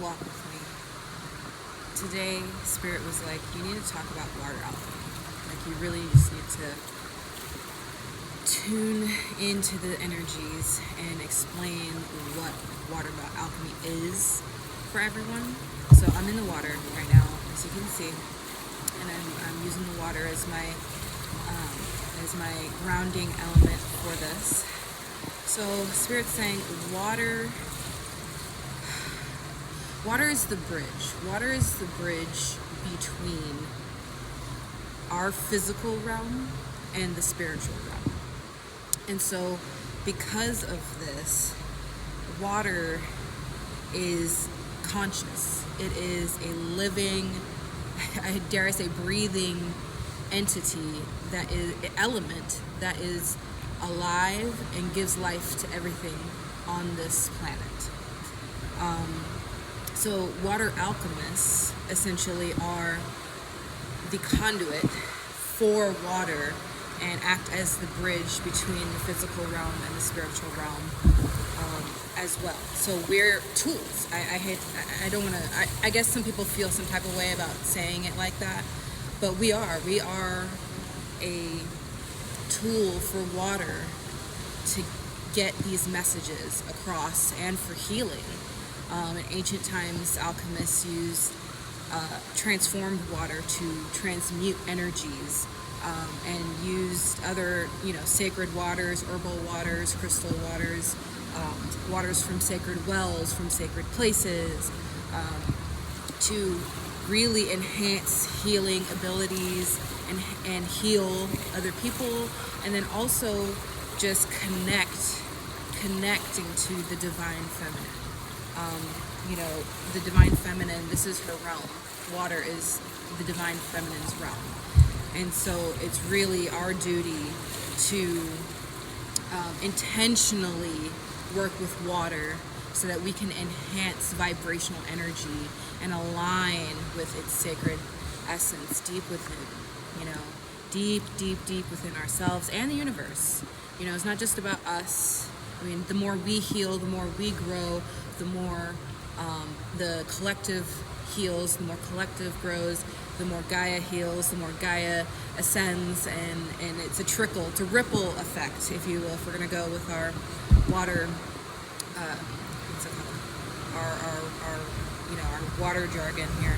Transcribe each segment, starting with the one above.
walk with me. Today, Spirit was like, you need to talk about water alchemy. Like, you really just need to tune into the energies and explain what water alchemy is for everyone. So I'm in the water right now, as you can see, and I'm using the water as my grounding element for this. So Spirit's saying water is the bridge. Water is the bridge between our physical realm and the spiritual realm. And so because of this, water is conscious. It is a living, I dare I say, breathing entity, that is element that is alive and gives life to everything on this planet. So water alchemists essentially are the conduit for water and act as the bridge between the physical realm and the spiritual realm as well. So we're tools. I don't want to, I guess some people feel some type of way about saying it like that, but we are a tool for water to get these messages across and for healing. In ancient times, alchemists used transformed water to transmute energies, and used other, sacred waters, herbal waters, crystal waters, waters from sacred wells, from sacred places, to really enhance healing abilities and heal other people, and then also just connecting to the divine feminine. The divine feminine, this is her realm. Water is the divine feminine's realm. And so it's really our duty to intentionally work with water so that we can enhance vibrational energy and align with its sacred essence deep within, deep within ourselves and the universe. It's not just about us. The more we heal, the more we grow, the more the collective heals, the more collective grows, the more Gaia heals, the more Gaia ascends, and it's a trickle, it's a ripple effect, if you will, if we're going to go with our water, what's it called? Our water jargon here.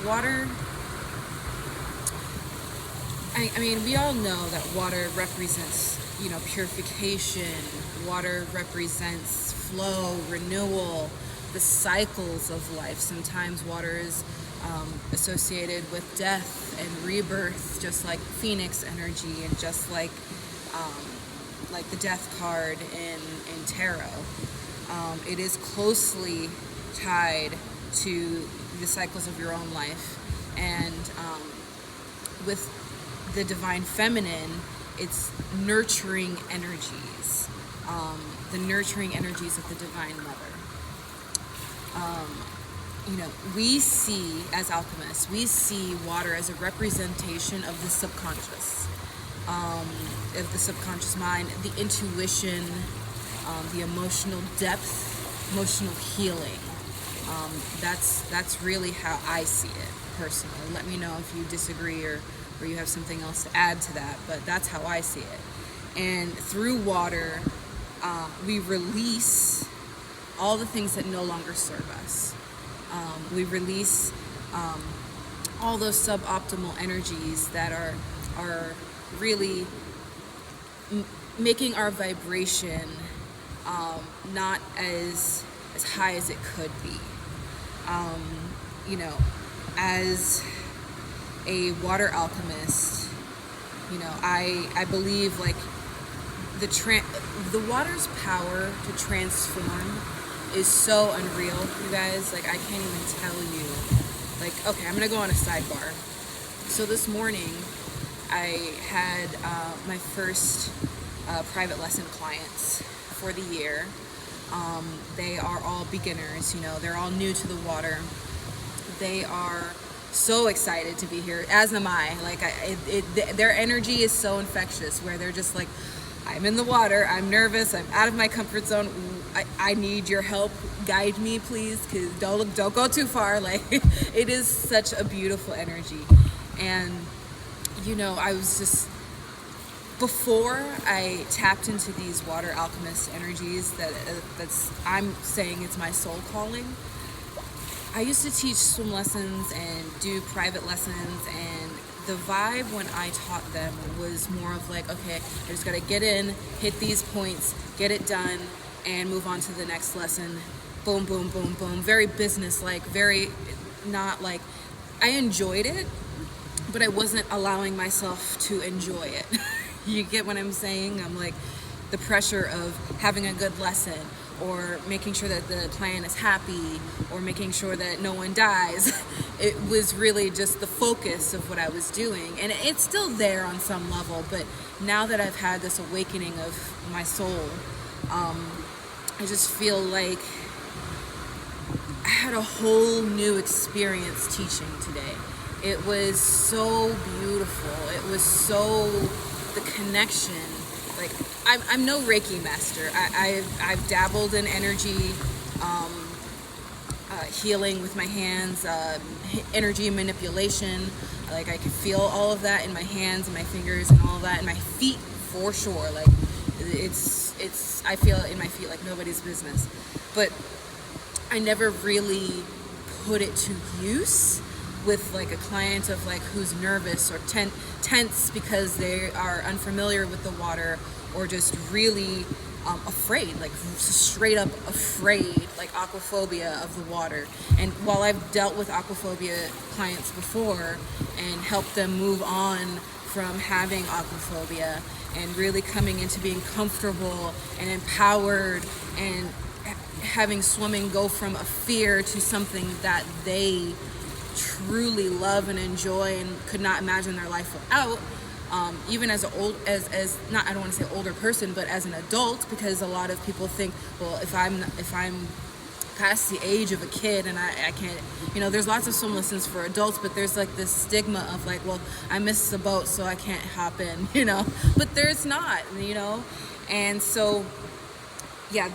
Water, we all know that water represents, purification. Water represents flow, renewal, the cycles of life. Sometimes water is associated with death and rebirth, just like Phoenix energy, and just like the death card in tarot. It is closely tied to the cycles of your own life, and with the divine feminine, it's nurturing energies, the nurturing energies of the divine mother. We see, as alchemists, we see water as a representation of the subconscious, of the subconscious mind, the intuition, the emotional depth, emotional healing. That's really how I see it personally. Let me know if you disagree or you have something else to add to that, but that's how I see it. And through water, we release all the things that no longer serve us. We release all those suboptimal energies that are really making our vibration not as high as it could be. As a water alchemist, I believe the water's power to transform is so unreal, you guys. I can't even tell you. Okay, I'm gonna go on a sidebar. So this morning, I had my first private lesson clients for the year. They are all beginners, they're all new to the water. They are so excited to be here, as am I. Their energy is so infectious, where they're just like, I'm in the water, I'm nervous, I'm out of my comfort zone. I need your help. Guide me, please, because don't go too far. Like, it is such a beautiful energy. And, I was just, before I tapped into these water alchemist energies, that's I'm saying it's my soul calling. I used to teach swim lessons and do private lessons, and the vibe when I taught them was more of like, okay, I just gotta get in, hit these points, get it done, and move on to the next lesson. Boom, boom, boom, boom. Very business-like, very not like, I enjoyed it, but I wasn't allowing myself to enjoy it. You get what I'm saying? I'm like, the pressure of having a good lesson, or making sure that the client is happy, or making sure that no one dies. It was really just the focus of what I was doing. And it's still there on some level, but now that I've had this awakening of my soul, I just feel like I had a whole new experience teaching today. It was so beautiful. It was so, the connection. Like, I'm no Reiki master. I've dabbled in energy, healing with my hands, energy manipulation. Like, I can feel all of that in my hands and my fingers and all of that, and my feet for sure. Like, I feel it in my feet like nobody's business. But I never really put it to use with like a client of like who's nervous or tense because they are unfamiliar with the water, or just really afraid, like straight up afraid, like aquaphobia of the water. And while I've dealt with aquaphobia clients before and helped them move on from having aquaphobia and really coming into being comfortable and empowered, and having swimming go from a fear to something that they truly love and enjoy and could not imagine their life without, even as not, I don't want to say older person, but as an adult, because a lot of people think, well, if I'm past the age of a kid and I can't, there's lots of swim lessons for adults, but there's like this stigma of like, well, I missed the boat so I can't hop in, but there's not, and so yeah,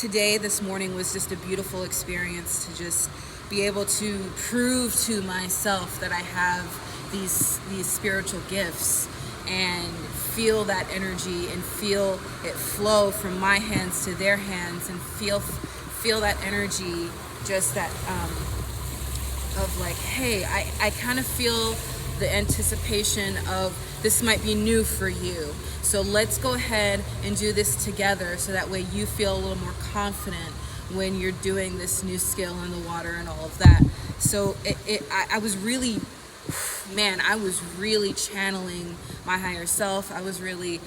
this morning was just a beautiful experience to just be able to prove to myself that I have these spiritual gifts, and feel that energy and feel it flow from my hands to their hands, and feel that energy, just that of like, hey, I kind of feel the anticipation of this might be new for you, so let's go ahead and do this together, so that way you feel a little more confident when you're doing this new skill in the water and all of that. So I was really, I was really channeling my higher self. I was really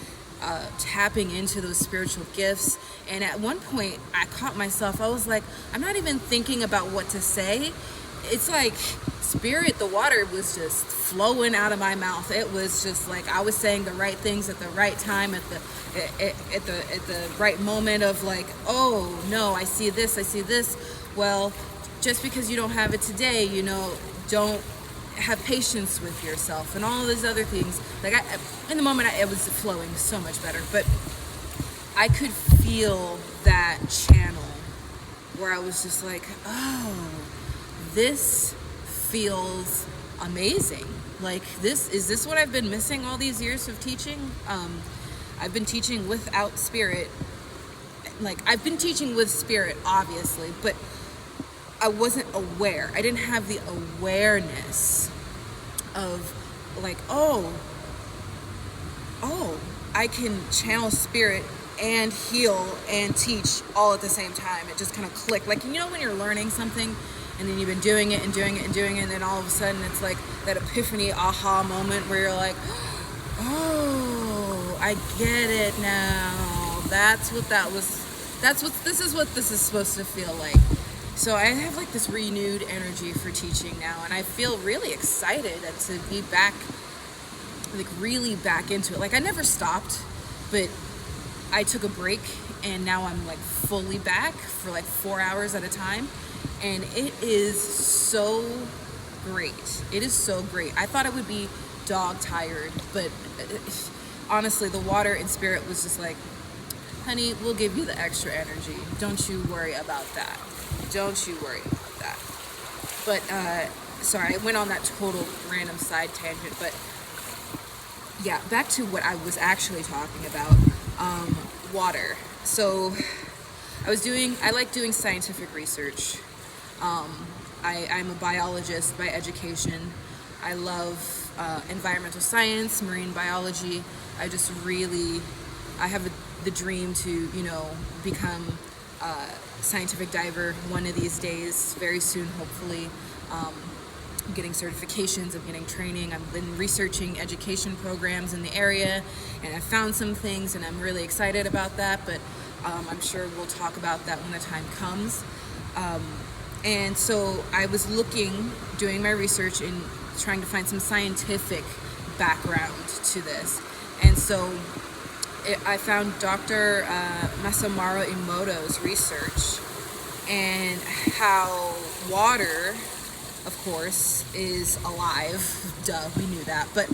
tapping into those spiritual gifts. And at one point I caught myself, I was like, I'm not even thinking about what to say. It's like spirit, the water was just flowing out of my mouth. It was just like I was saying the right things at the right time, at the right moment of like, oh no, I see this. Well, just because you don't have it today, don't have patience with yourself and all of those other things. Like in the moment, it was flowing so much better, but I could feel that channel where I was just like, oh, this feels amazing. Like, is this what I've been missing all these years of teaching? I've been teaching without spirit. Like, I've been teaching with spirit, obviously, but I wasn't aware. I didn't have the awareness of like, oh, I can channel spirit and heal and teach all at the same time. It just kind of clicked. Like, when you're learning something and then you've been doing it and doing it and doing it, and then all of a sudden it's like that epiphany, aha moment where you're like, oh, I get it now. This is what this is supposed to feel like. So I have like this renewed energy for teaching now, and I feel really excited to be back, like really back into it. Like, I never stopped, but I took a break, and now I'm like fully back for like 4 hours at a time. And it is so great. It is so great. I thought it would be dog tired, but honestly, the water and spirit was just like, honey, we'll give you the extra energy. Don't you worry about that. Don't you worry about that. But, sorry, I went on that total random side tangent, but yeah, back to what I was actually talking about, water. So I like doing scientific research. I'm a biologist by education. I love environmental science, marine biology. I have the dream to, become a scientific diver one of these days, very soon, hopefully. I'm getting certifications, I'm getting training. I've been researching education programs in the area, and I found some things, and I'm really excited about that, but I'm sure we'll talk about that when the time comes. And so I was doing my research and trying to find some scientific background to this. And so I found Dr. Masamaro Emoto's research and how water, of course, is alive. Duh, we knew that. But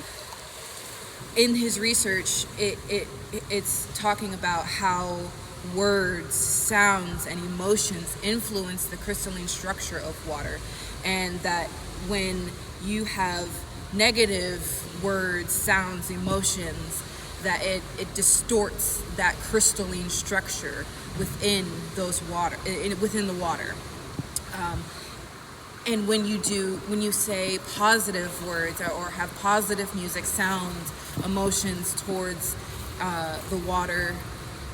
in his research, it's talking about how words, sounds, and emotions influence the crystalline structure of water, and that when you have negative words, sounds, emotions, that it distorts that crystalline structure within within the water. And when you say positive words or have positive music, sounds, emotions towards the water,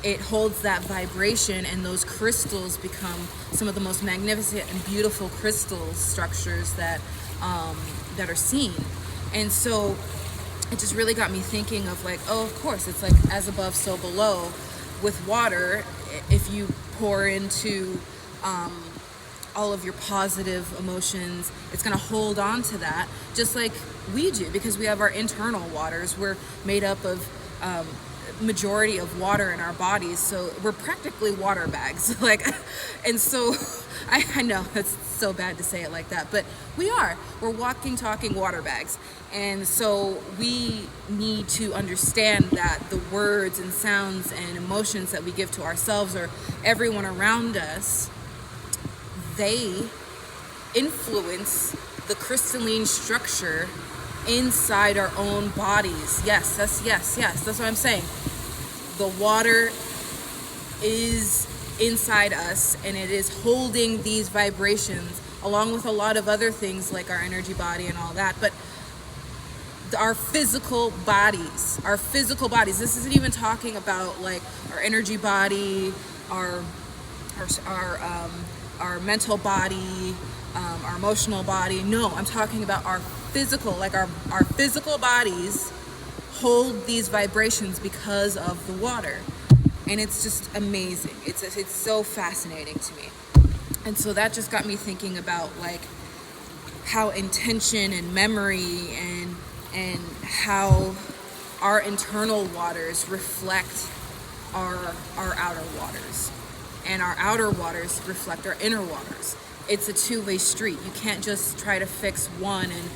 it holds that vibration, and those crystals become some of the most magnificent and beautiful crystal structures that are seen. And so it just really got me thinking of of course, it's like as above, so below. With water, if you pour into all of your positive emotions, it's going to hold on to that, just like we do, because we have our internal waters. We're made up of majority of water in our bodies, so we're practically water bags. And so I know it's so bad to say it like that, but we're walking, talking water bags. And so we need to understand that the words and sounds and emotions that we give to ourselves or everyone around us, they influence the crystalline structure inside our own bodies. Yes, that's what I'm saying. The water is inside us, and it is holding these vibrations along with a lot of other things like our energy body and all that. But our physical bodies, this isn't even talking about like our energy body, our mental body, our emotional body. No, I'm talking about our physical, our physical bodies hold these vibrations because of the water. And it's just amazing. It's so fascinating to me. And so that just got me thinking about how intention and memory and how our internal waters reflect our outer waters, and our outer waters reflect our inner waters. It's a two-way street. You can't just try to fix one and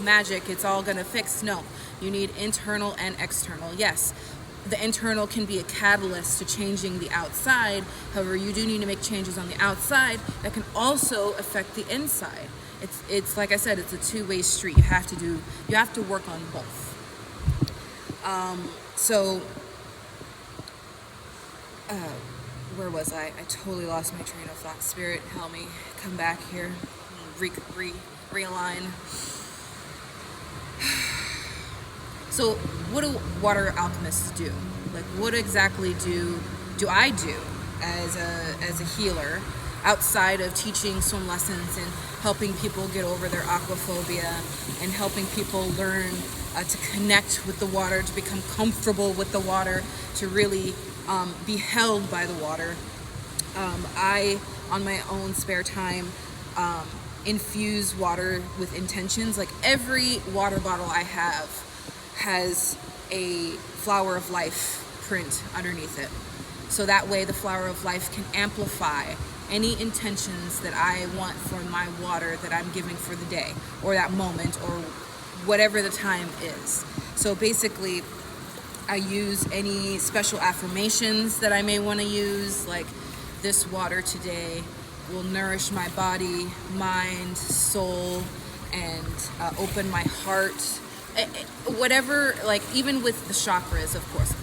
magic, it's all gonna fix. No, you need internal and external. Yes, the internal can be a catalyst to changing the outside. However, you do need to make changes on the outside that can also affect the inside. It's like I said, it's a two-way street. You have to work on both. Where was I? I totally lost my train of thought. Spirit, help me come back here, realign. So what do water alchemists do? What exactly do I do as a healer, outside of teaching swim lessons and helping people get over their aquaphobia and helping people learn to connect with the water, to become comfortable with the water, to really be held by the water? I, on my own spare time, infuse water with intentions. Every water bottle I have has a flower of life print underneath it. So that way the flower of life can amplify any intentions that I want for my water that I'm giving for the day or that moment or whatever the time is. So basically, I use any special affirmations that I may want to use, like this water today will nourish my body, mind, soul, and open my heart. Whatever, like even with the chakras, of course.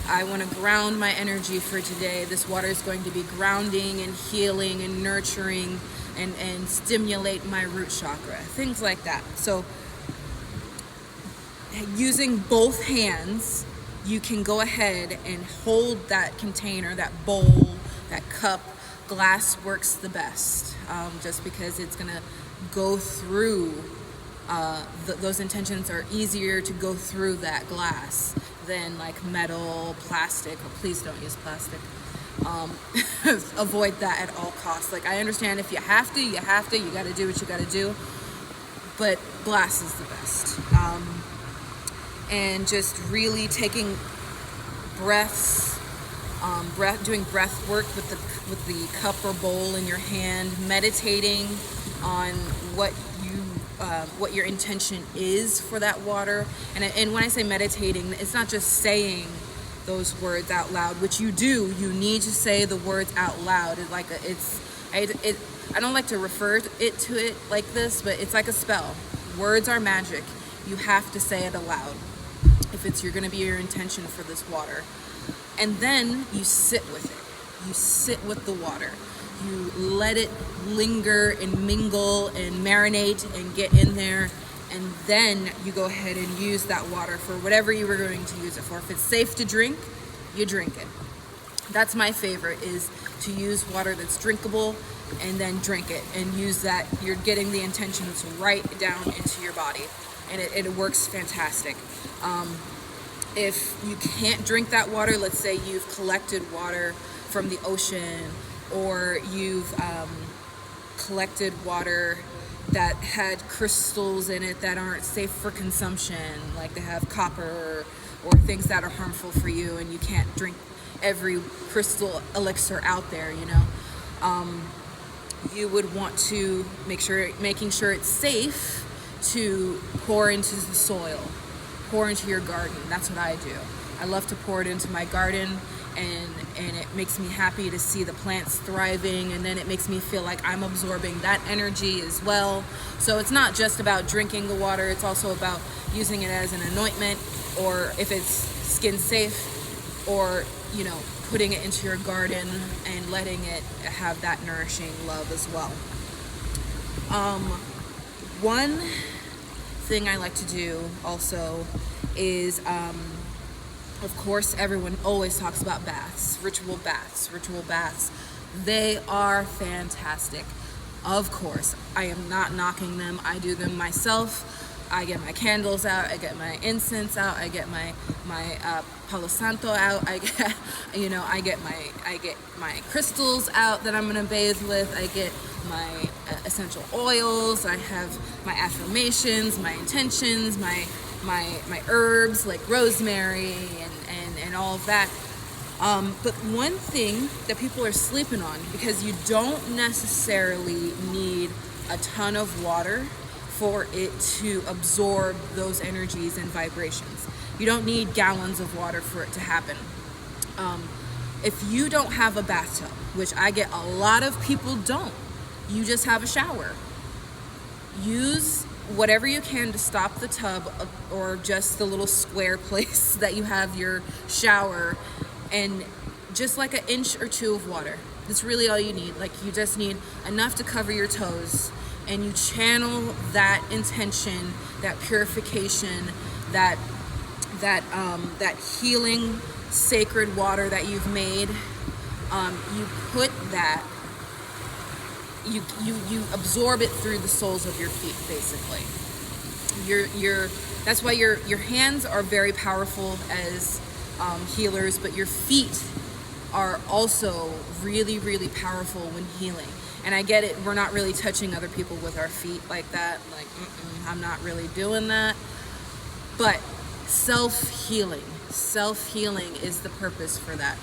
I want to ground my energy for today. This water is going to be grounding and healing and nurturing and stimulate my root chakra. Things like that. So using both hands, you can go ahead and hold that container, that bowl, that cup. Glass works the best, just because it's going to go through, those intentions are easier to go through that glass than like metal, plastic, or please don't use plastic. Avoid that at all costs. Like, I understand if you have to, you got to do what you got to do, but glass is the best. And just really taking breaths, doing breath work with the cup or bowl in your hand, meditating on what your intention is for that water. And when I say meditating, it's not just saying those words out loud, which you do. You need to say the words out loud. I don't like to refer to it like this, but it's like a spell. Words are magic. You have to say it aloud if you're going to be your intention for this water. And then you sit with it. You sit with the water. You let it linger and mingle and marinate and get in there. And then you go ahead and use that water for whatever you were going to use it for. If it's safe to drink, you drink it. That's my favorite, is to use water that's drinkable and then drink it and use that. You're getting the intentions right down into your body, and it works fantastic. If you can't drink that water, let's say you've collected water from the ocean, or you've collected water that had crystals in it that aren't safe for consumption, like they have copper or things that are harmful for you, and you can't drink every crystal elixir out there, you would want to making sure it's safe to pour into the soil, pour into your garden. That's what I do. I love to pour it into my garden, and it makes me happy to see the plants thriving, and then it makes me feel like I'm absorbing that energy as well. So it's not just about drinking the water, it's also about using it as an anointment, or if it's skin safe, or putting it into your garden and letting it have that nourishing love as well. One thing I like to do also is, of course, everyone always talks about baths, ritual baths. They are fantastic. Of course, I am not knocking them. I do them myself. I get my candles out. I get my incense out. I get my Palo Santo out. I get my crystals out that I'm gonna bathe with. I get my essential oils. I have my affirmations, my intentions, my herbs like rosemary and all of that. But one thing that people are sleeping on, because you don't necessarily need a ton of water for it to absorb those energies and vibrations. You don't need gallons of water for it to happen. If you don't have a bathtub, which I get a lot of people don't, you just have a shower. Use whatever you can to stop the tub or just the little square place that you have your shower, and just like an inch or two of water. That's really all you need. Like, you just need enough to cover your toes, and you channel that intention, that purification, that healing sacred water that you've made. You put that, you absorb it through the soles of your feet, basically. That's why your hands are very powerful as healers, but your feet are also really, really powerful when healing. And I get it, we're not really touching other people with our feet like that. Like, I'm not really doing that. But self-healing is the purpose for that.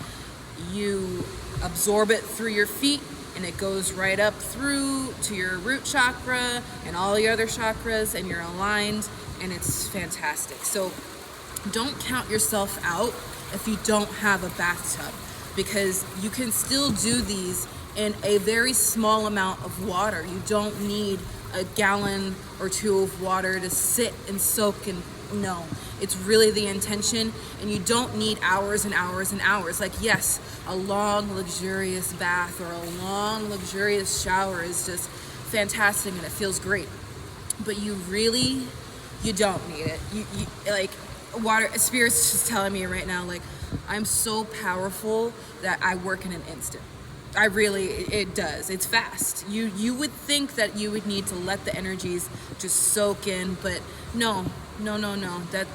You absorb it through your feet, and it goes right up through to your root chakra and all the other chakras, and you're aligned, and it's fantastic. So don't count yourself out if you don't have a bathtub, because you can still do these in a very small amount of water. You don't need a gallon or two of water to sit and soak. And no, it's really the intention, and you don't need hours and hours and hours. Like, yes, a long luxurious bath or a long luxurious shower is just fantastic and it feels great, but you don't need it. You like, water, spirit's just telling me right now, like, I'm so powerful that I work in an instant. It does. It's fast. You would think that you would need to let the energies just soak in, but no.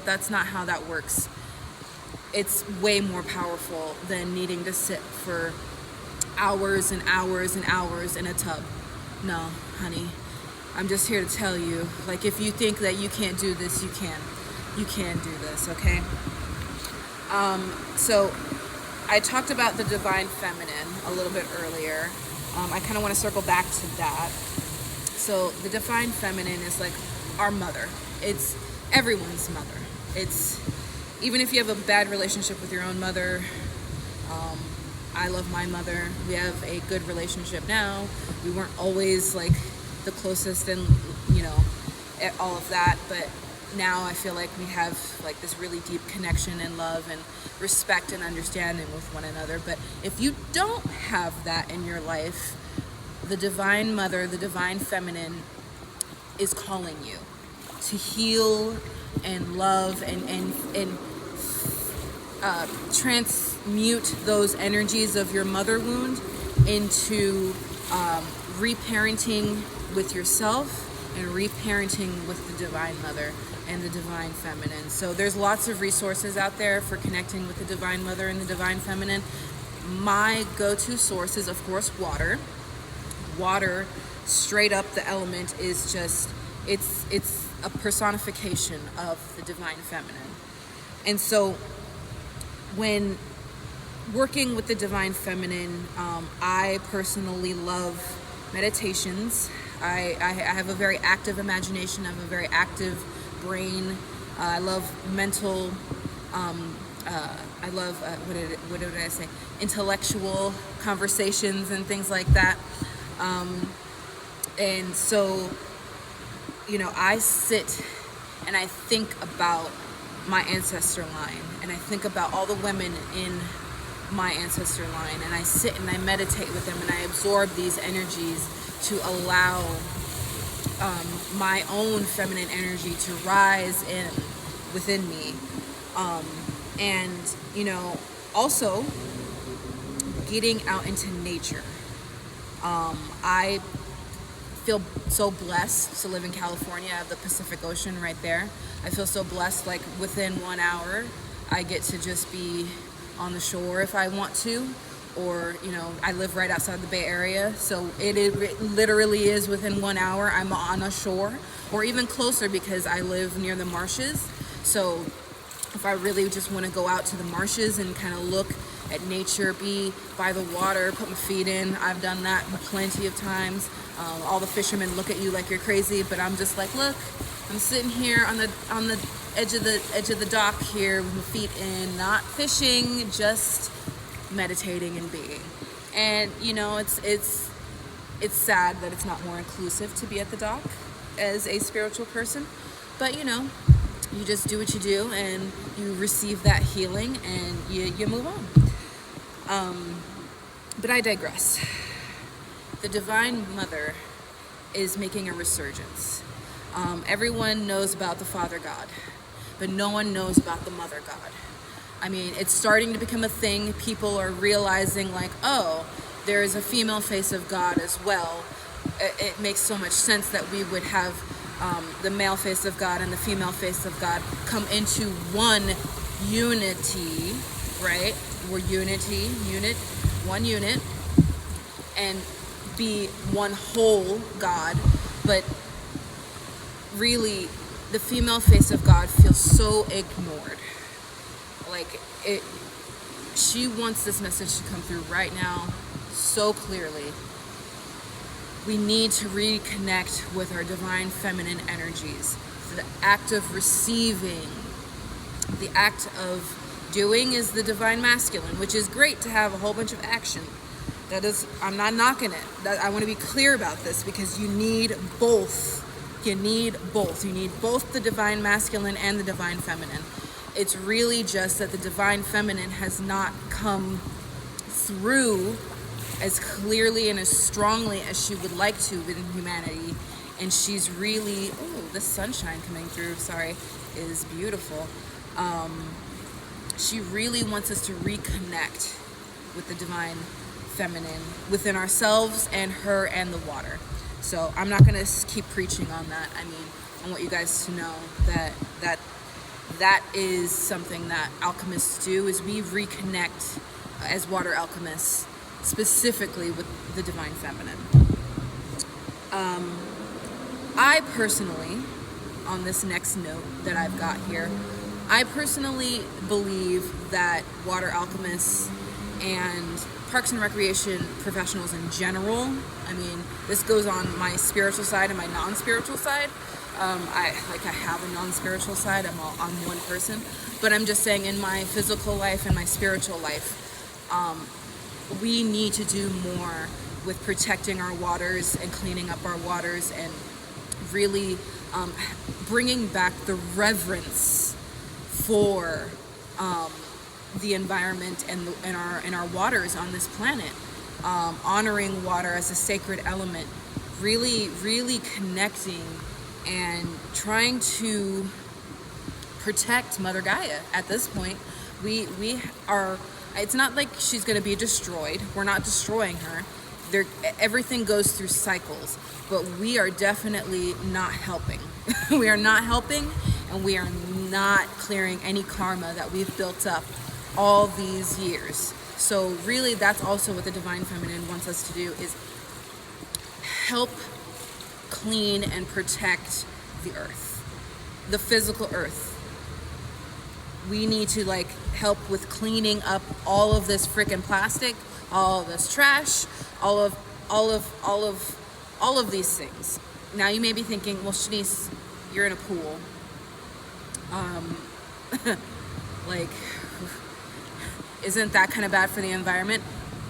That's not how that works. It's way more powerful than needing to sit for hours and hours and hours in a tub. No, honey. I'm just here to tell you, like, if you think that you can't do this, you can. You can do this, okay? So I talked about the divine feminine a little bit earlier. I kind of want to circle back to that. So the divine feminine is like our mother. It's everyone's mother. It's, even if you have a bad relationship with your own mother, I love my mother. We have a good relationship now. We weren't always like the closest and, all of that, but now I feel like we have like this really deep connection and love and respect and understanding with one another. But if you don't have that in your life, the divine mother, the divine feminine is calling you to heal and love and transmute those energies of your mother wound into reparenting with yourself and reparenting with the divine mother and the divine feminine. So there's lots of resources out there for connecting with the divine mother and the divine feminine. My go-to source is, of course, water. Water, straight up, the element is just, it's a personification of the divine feminine. And so when working with the divine feminine, I personally love meditations. I have a very active imagination. I have a very active brain. I love mental, I love, what did I say? Intellectual conversations and things like that. And so, I sit and I think about my ancestor line, and I think about all the women in my ancestor line, and I sit and I meditate with them, and I absorb these energies to allow my own feminine energy to rise in within me. And also getting out into nature. I feel so blessed to live in California. I have the Pacific Ocean right there. I feel so blessed, like within 1 hour, I get to just be on the shore if I want to, or, I live right outside the Bay Area, so it literally is within 1 hour I'm on a shore, or even closer because I live near the marshes. So if I really just want to go out to the marshes and kind of look at nature, be by the water, put my feet in, I've done that plenty of times. All the fishermen look at you like you're crazy, but I'm just like, look, I'm sitting here on the edge of the dock here with my feet in, not fishing, just meditating and being. And it's sad that it's not more inclusive to be at the dock as a spiritual person, but you just do what you do and you receive that healing and you move on. But I digress. The Divine Mother is making a resurgence. Everyone knows about the Father God, but no one knows about the Mother God. I mean, it's starting to become a thing. People are realizing, like, oh, there is a female face of God as well. It makes so much sense that we would have the male face of God and the female face of God come into one unity, right? We're one unit, and be one whole God. But really, the female face of God feels so ignored. Like, she wants this message to come through right now so clearly. We need to reconnect with our divine feminine energies. So the act of receiving The act of doing is the divine masculine, which is great to have a whole bunch of action. That is, I'm not knocking it. I want to be clear about this because you need both. You need both. You need both the divine masculine and the divine feminine. It's really just that the divine feminine has not come through as clearly and as strongly as she would like to within humanity. And she's really, oh, the sunshine coming through, sorry, is beautiful. She really wants us to reconnect with the divine feminine within ourselves and her and the water. So I'm not going to keep preaching on that. I mean, I want you guys to know that is something that alchemists do, is we reconnect as water alchemists specifically with the divine feminine. I personally, on this next note that I've got here, I personally believe that water alchemists and parks and recreation professionals in general, I mean, this goes on my spiritual side and my non-spiritual side. I have a non-spiritual side. I'm one person, but I'm just saying in my physical life and my spiritual life, we need to do more with protecting our waters and cleaning up our waters and really bringing back the reverence for the environment and our waters on this planet, honoring water as a sacred element, really connecting and trying to protect Mother Gaia. At this point, we are. It's not like she's going to be destroyed. We're not destroying her. Everything goes through cycles, but we are definitely not helping. We are not helping, and we are not clearing any karma that we've built up all these years. So really, that's also what the divine feminine wants us to do, is help clean and protect the earth, the physical earth. We need to help with cleaning up all of this freaking plastic, all of this trash, all of these things. Now you may be thinking, well, Shanice, you're in a pool. Isn't that kind of bad for the environment?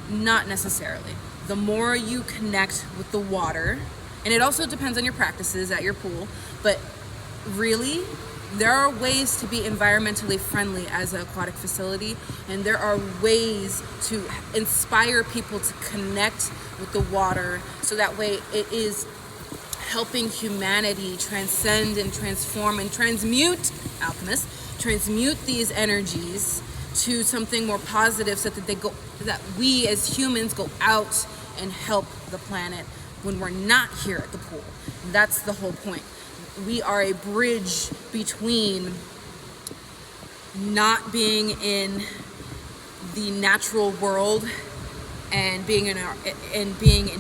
Not necessarily. The more you connect with the water, and it also depends on your practices at your pool, but really, there are ways to be environmentally friendly as an aquatic facility, and there are ways to inspire people to connect with the water, so that way it is helping humanity transcend and transform and transmute, alchemists, transmute these energies to something more positive, so that we as humans go out and help the planet when we're not here at the pool. That's the whole point. We are a bridge between not being in the natural world and being in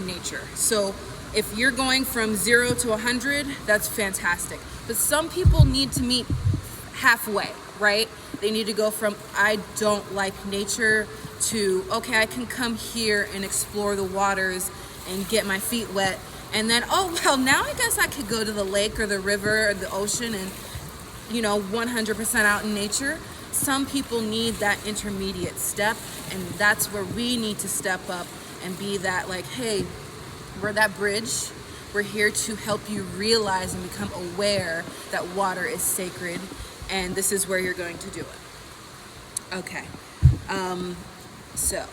nature. So if you're going from 0 to 100, that's fantastic. But some people need to meet halfway, right? They need to go from I don't like nature to okay, I can come here and explore the waters and get my feet wet. And then, oh, well, now I guess I could go to the lake or the river or the ocean and, 100% out in nature. Some people need that intermediate step, and that's where we need to step up and be that, hey, we're that bridge. We're here to help you realize and become aware that water is sacred, and this is where you're going to do it. Okay. So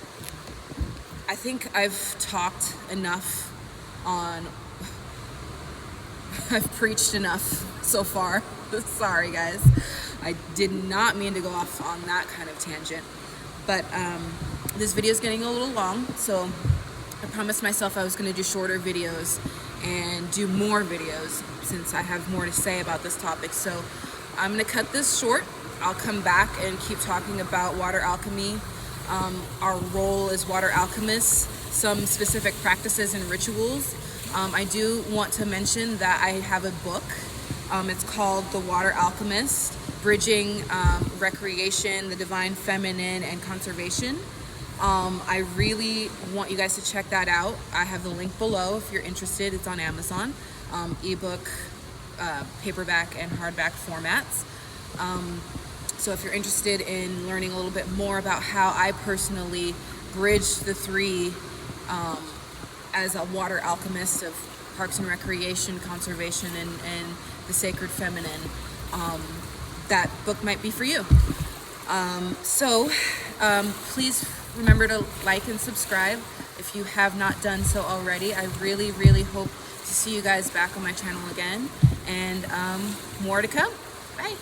I think I've talked enough I've preached enough so far. Sorry guys, I did not mean to go off on that kind of tangent, but this video is getting a little long, so I promised myself I was going to do shorter videos and do more videos since I have more to say about this topic. So I'm going to cut this short. I'll come back and keep talking about water alchemy, our role as water alchemists, some specific practices and rituals. I do want to mention that I have a book. It's called The Water Alchemist, Bridging Recreation, the Divine Feminine, and Conservation. I really want you guys to check that out. I have the link below if you're interested. It's on Amazon, ebook, paperback, and hardback formats. So if you're interested in learning a little bit more about how I personally bridge the three as a water alchemist of parks and recreation, conservation, and the sacred feminine, that book might be for you. Please remember to like and subscribe if you have not done so already. I really, really hope to see you guys back on my channel again, and more to come. Bye.